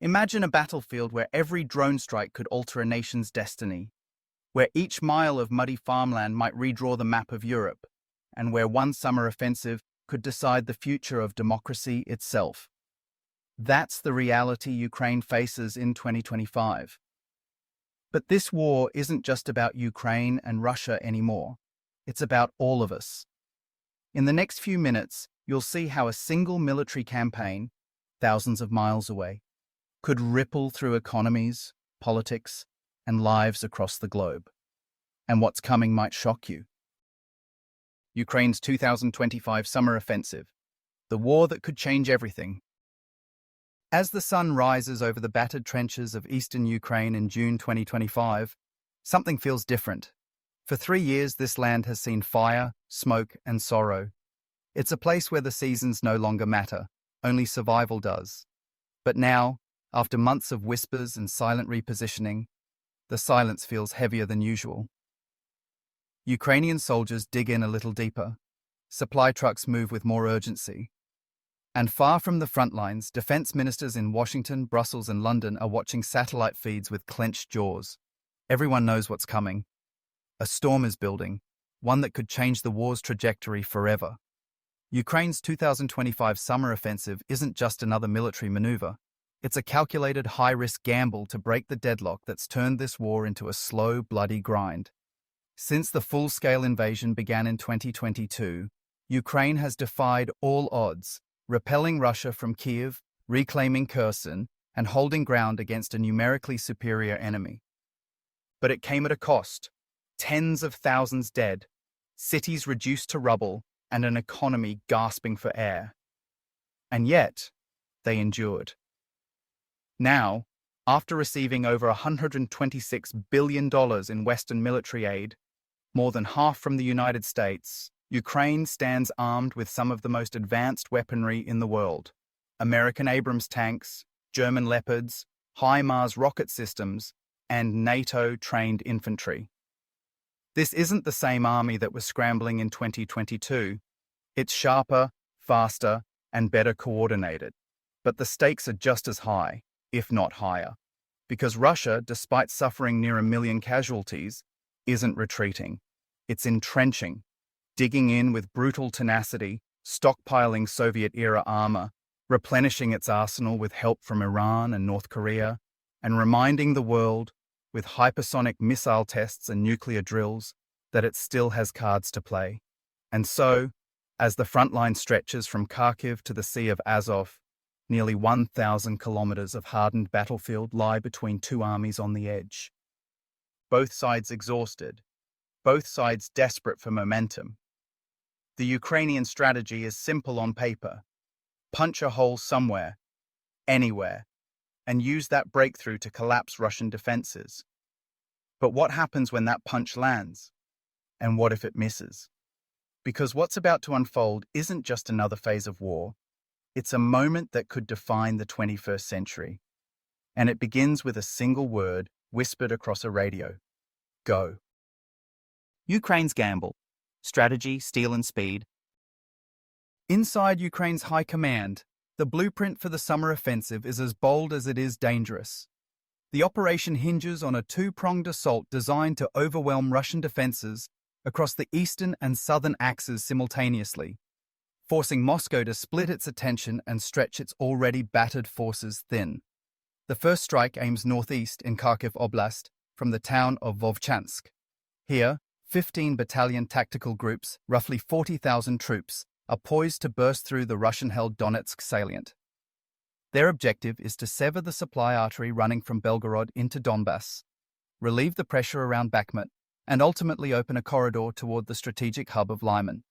Imagine a battlefield where every drone strike could alter a nation's destiny, where each mile of muddy farmland might redraw the map of Europe, and where one summer offensive could decide the future of democracy itself. That's the reality Ukraine faces in 2025. But this war isn't just about Ukraine and Russia anymore. It's about all of us. In the next few minutes, you'll see how a single military campaign, thousands of miles away, could ripple through economies, politics, and lives across the globe. And what's coming might shock you. Ukraine's 2025 summer offensive, the war that could change everything. As the sun rises over the battered trenches of eastern Ukraine in June 2025, something feels different. For 3 years, this land has seen fire, smoke, and sorrow. It's a place where the seasons no longer matter, only survival does. But now, after months of whispers and silent repositioning, the silence feels heavier than usual. Ukrainian soldiers dig in a little deeper. Supply trucks move with more urgency. And far from the front lines, defense ministers in Washington, Brussels, and London are watching satellite feeds with clenched jaws. Everyone knows what's coming. A storm is building, one that could change the war's trajectory forever. Ukraine's 2025 summer offensive isn't just another military maneuver. It's a calculated high-risk gamble to break the deadlock that's turned this war into a slow, bloody grind. Since the full-scale invasion began in 2022, Ukraine has defied all odds, repelling Russia from Kyiv, reclaiming Kherson, and holding ground against a numerically superior enemy. But it came at a cost. Tens of thousands dead, cities reduced to rubble, and an economy gasping for air. And yet, they endured. Now, after receiving over $126 billion in Western military aid, more than half from the United States, Ukraine stands armed with some of the most advanced weaponry in the world. American Abrams tanks, German Leopards, HIMARS rocket systems, and NATO-trained infantry. This isn't the same army that was scrambling in 2022. It's sharper, faster, and better coordinated. But the stakes are just as high, if not higher, because Russia, despite suffering near 1 million casualties, isn't retreating. It's entrenching, digging in with brutal tenacity, stockpiling Soviet-era armor, replenishing its arsenal with help from Iran and North Korea, and reminding the world, with hypersonic missile tests and nuclear drills, that it still has cards to play. And so, as the front line stretches from Kharkiv to the Sea of Azov, nearly 1,000 kilometers of hardened battlefield lie between two armies on the edge. Both sides exhausted, both sides desperate for momentum. The Ukrainian strategy is simple on paper. Punch a hole somewhere, anywhere, and use that breakthrough to collapse Russian defenses. But what happens when that punch lands? And what if it misses? Because what's about to unfold isn't just another phase of war. It's a moment that could define the 21st century. And it begins with a single word whispered across a radio. Go. Ukraine's gamble. Strategy, steel and speed. Inside Ukraine's high command, the blueprint for the summer offensive is as bold as it is dangerous. The operation hinges on a two-pronged assault designed to overwhelm Russian defenses across the eastern and southern axes simultaneously, forcing Moscow to split its attention and stretch its already battered forces thin. The first strike aims northeast in Kharkiv Oblast from the town of Vovchansk. Here, 15 battalion tactical groups, roughly 40,000 troops, are poised to burst through the Russian-held Donetsk salient. Their objective is to sever the supply artery running from Belgorod into Donbass, relieve the pressure around Bakhmut, and ultimately open a corridor toward the strategic hub of Lyman.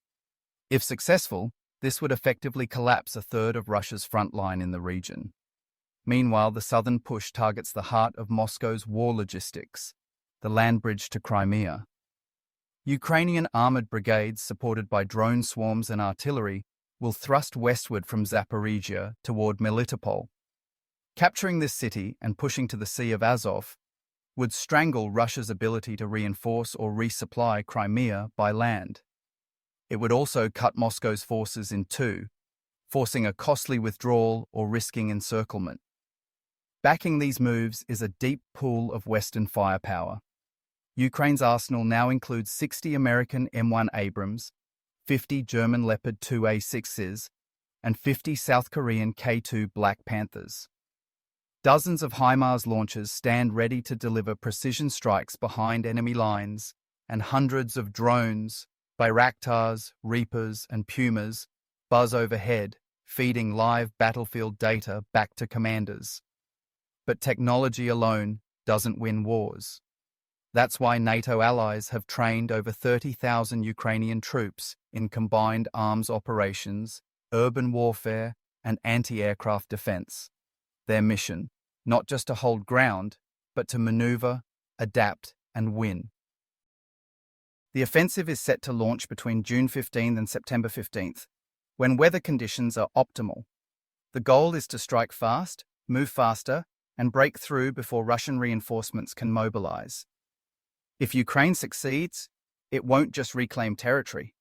If successful, this would effectively collapse a third of Russia's front line in the region. Meanwhile, the southern push targets the heart of Moscow's war logistics, the land bridge to Crimea. Ukrainian armored brigades, supported by drone swarms and artillery, will thrust westward from Zaporizhia toward Melitopol. Capturing this city and pushing to the Sea of Azov would strangle Russia's ability to reinforce or resupply Crimea by land. It would also cut Moscow's forces in two, forcing a costly withdrawal or risking encirclement. Backing these moves is a deep pool of Western firepower. Ukraine's arsenal now includes 60 American M1 Abrams, 50 German Leopard 2A6s, and 50 South Korean K2 Black Panthers. Dozens of HIMARS launchers stand ready to deliver precision strikes behind enemy lines, and hundreds of drones, Bayraktars, Reapers, and Pumas buzz overhead, feeding live battlefield data back to commanders. But technology alone doesn't win wars. That's why NATO allies have trained over 30,000 Ukrainian troops in combined arms operations, urban warfare, and anti-aircraft defense. Their mission, not just to hold ground, but to maneuver, adapt, and win. The offensive is set to launch between June 15th and September 15th, when weather conditions are optimal. The goal is to strike fast, move faster, and break through before Russian reinforcements can mobilize. If Ukraine succeeds, it won't just reclaim territory.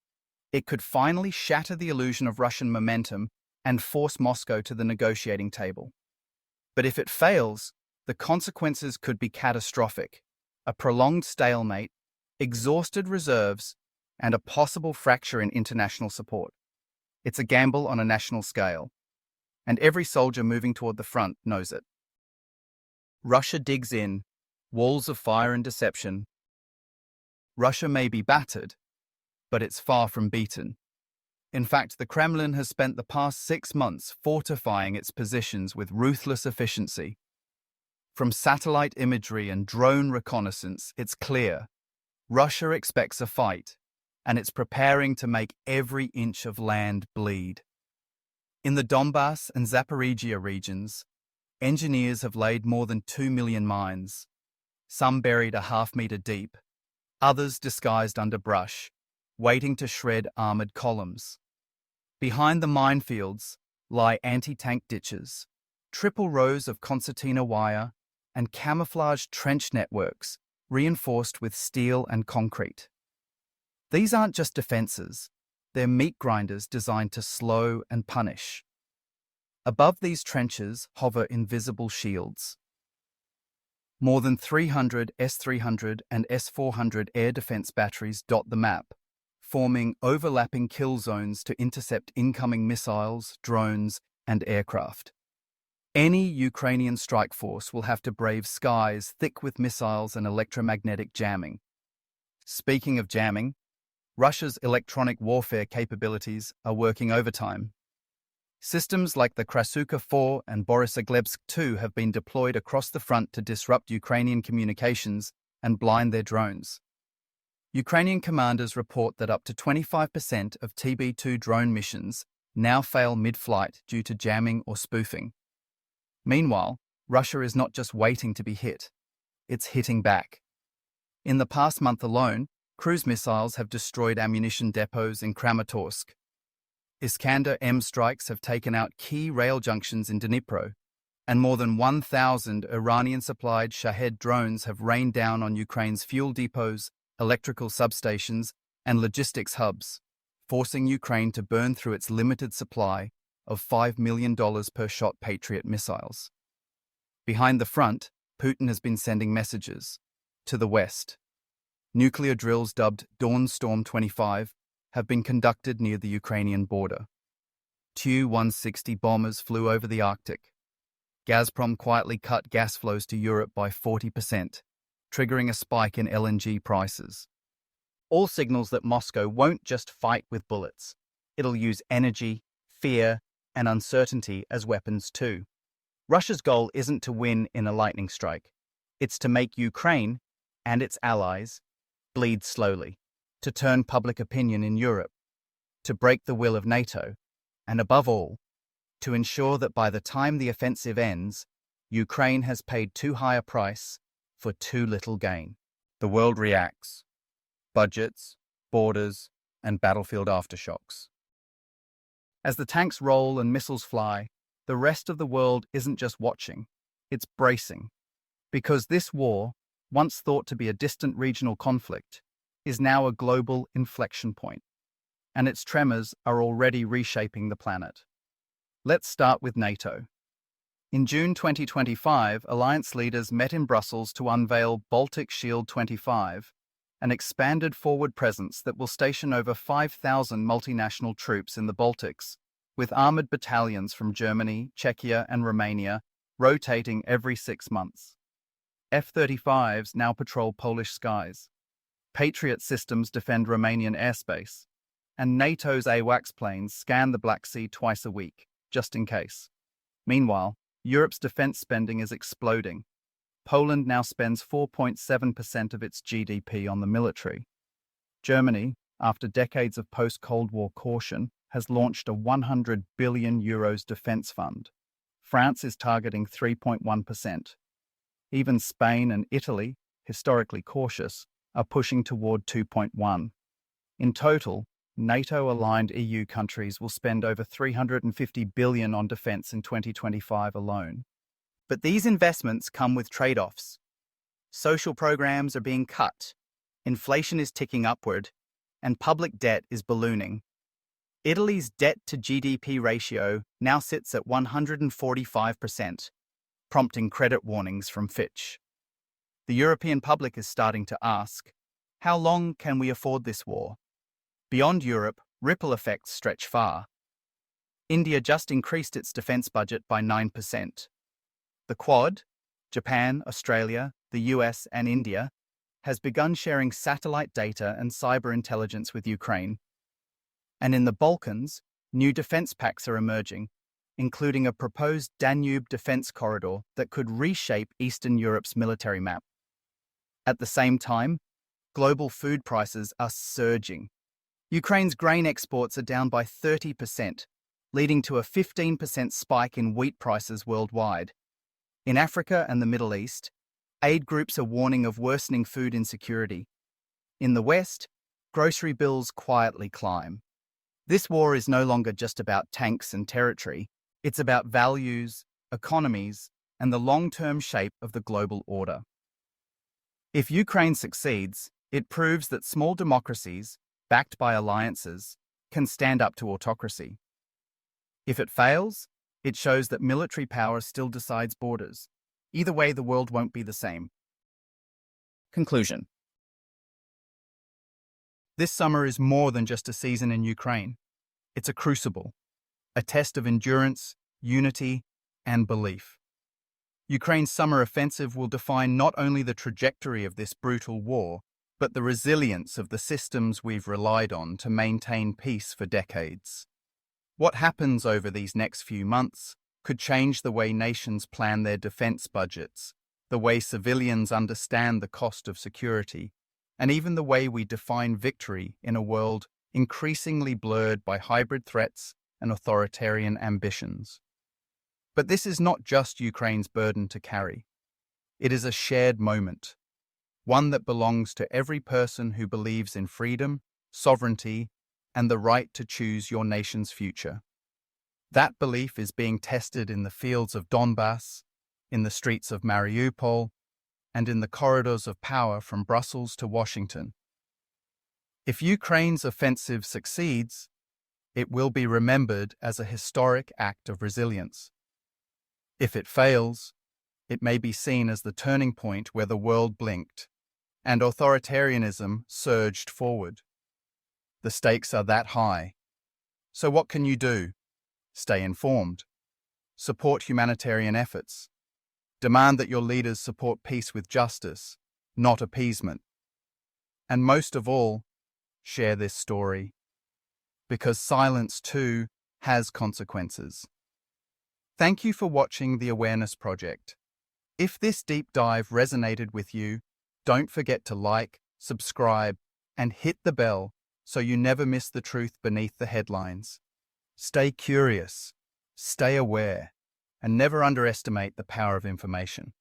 It could finally shatter the illusion of Russian momentum and force Moscow to the negotiating table. But if it fails, the consequences could be catastrophic: a prolonged stalemate, exhausted reserves, and a possible fracture in international support. It's a gamble on a national scale, and every soldier moving toward the front knows it. Russia digs in, walls of fire and deception. Russia may be battered, but it's far from beaten. In fact, the Kremlin has spent the past 6 months fortifying its positions with ruthless efficiency. From satellite imagery and drone reconnaissance, it's clear: Russia expects a fight, and it's preparing to make every inch of land bleed. In the Donbass and Zaporizhia regions, engineers have laid more than 2 million mines, some buried a half-meter deep, others disguised under brush, waiting to shred armored columns. Behind the minefields lie anti-tank ditches, triple rows of concertina wire, and camouflaged trench networks reinforced with steel and concrete. These aren't just defenses, they're meat grinders designed to slow and punish. Above these trenches hover invisible shields. More than 300 S-300 and S-400 air defense batteries dot the map, forming overlapping kill zones to intercept incoming missiles, drones, and aircraft. Any Ukrainian strike force will have to brave skies thick with missiles and electromagnetic jamming. Speaking of jamming, Russia's electronic warfare capabilities are working overtime. Systems like the Krasuka 4 and Borisogledsk 2 have been deployed across the front to disrupt Ukrainian communications and blind their drones. Ukrainian commanders report that up to 25% of TB2 drone missions now fail mid-flight due to jamming or spoofing. Meanwhile, Russia is not just waiting to be hit, it's hitting back. In the past month alone, cruise missiles have destroyed ammunition depots in Kramatorsk. Iskander-M strikes have taken out key rail junctions in Dnipro, and more than 1,000 Iranian-supplied Shahed drones have rained down on Ukraine's fuel depots, electrical substations, and logistics hubs, forcing Ukraine to burn through its limited supply of $5 million per shot Patriot missiles. Behind the front, Putin has been sending messages. To the west, nuclear drills dubbed Dawn Storm 25 have been conducted near the Ukrainian border. Tu-160 bombers flew over the Arctic. Gazprom quietly cut gas flows to Europe by 40%, triggering a spike in LNG prices. All signals that Moscow won't just fight with bullets. It'll use energy, fear, and uncertainty as weapons too. Russia's goal isn't to win in a lightning strike. It's to make Ukraine and its allies bleed slowly, to turn public opinion in Europe, to break the will of NATO, and above all, to ensure that by the time the offensive ends, Ukraine has paid too high a price for too little gain. The world reacts. Budgets, borders, and battlefield aftershocks. As the tanks roll and missiles fly, the rest of the world isn't just watching, it's bracing. Because this war, once thought to be a distant regional conflict, is now a global inflection point, and its tremors are already reshaping the planet. Let's start with NATO. In June 2025, alliance leaders met in Brussels to unveil Baltic Shield 25, an expanded forward presence that will station over 5,000 multinational troops in the Baltics, with armoured battalions from Germany, Czechia and Romania rotating every 6 months. F-35s now patrol Polish skies. Patriot systems defend Romanian airspace. And NATO's AWACS planes scan the Black Sea twice a week, just in case. Meanwhile, Europe's defence spending is exploding. Poland now spends 4.7% of its GDP on the military. Germany, after decades of post-Cold War caution, has launched a €100 billion defence fund. France is targeting 3.1%. Even Spain and Italy, historically cautious, are pushing toward 2.1. In total, NATO-aligned EU countries will spend over $350 billion on defence in 2025 alone. But these investments come with trade-offs. Social programs are being cut, inflation is ticking upward, and public debt is ballooning. Italy's debt-to-GDP ratio now sits at 145%, prompting credit warnings from Fitch. The European public is starting to ask, how long can we afford this war? Beyond Europe, ripple effects stretch far. India just increased its defence budget by 9%. The Quad, Japan, Australia, the US and India, has begun sharing satellite data and cyber intelligence with Ukraine. And in the Balkans, new defence pacts are emerging, including a proposed Danube defence corridor that could reshape Eastern Europe's military map. At the same time, global food prices are surging. Ukraine's grain exports are down by 30%, leading to a 15% spike in wheat prices worldwide. In Africa and the Middle East, aid groups are warning of worsening food insecurity. In the West, grocery bills quietly climb. This war is no longer just about tanks and territory. It's about values, economies, and the long-term shape of the global order. If Ukraine succeeds, it proves that small democracies, backed by alliances, can stand up to autocracy. If it fails, it shows that military power still decides borders. Either way, the world won't be the same. Conclusion. This summer is more than just a season in Ukraine. It's a crucible, a test of endurance, unity, and belief. Ukraine's summer offensive will define not only the trajectory of this brutal war, but the resilience of the systems we've relied on to maintain peace for decades. What happens over these next few months could change the way nations plan their defense budgets, the way civilians understand the cost of security, and even the way we define victory in a world increasingly blurred by hybrid threats and authoritarian ambitions. But this is not just Ukraine's burden to carry. It is a shared moment, one that belongs to every person who believes in freedom, sovereignty, and the right to choose your nation's future. That belief is being tested in the fields of Donbass, in the streets of Mariupol, and in the corridors of power from Brussels to Washington. If Ukraine's offensive succeeds, it will be remembered as a historic act of resilience. If it fails, it may be seen as the turning point where the world blinked and authoritarianism surged forward. The stakes are that high. So what can you do? Stay informed. Support humanitarian efforts. Demand that your leaders support peace with justice, not appeasement. And most of all, share this story. Because silence, too, has consequences. Thank you for watching the Awareness Project. If this deep dive resonated with you, don't forget to like, subscribe, and hit the bell so you never miss the truth beneath the headlines. Stay curious, stay aware, and never underestimate the power of information.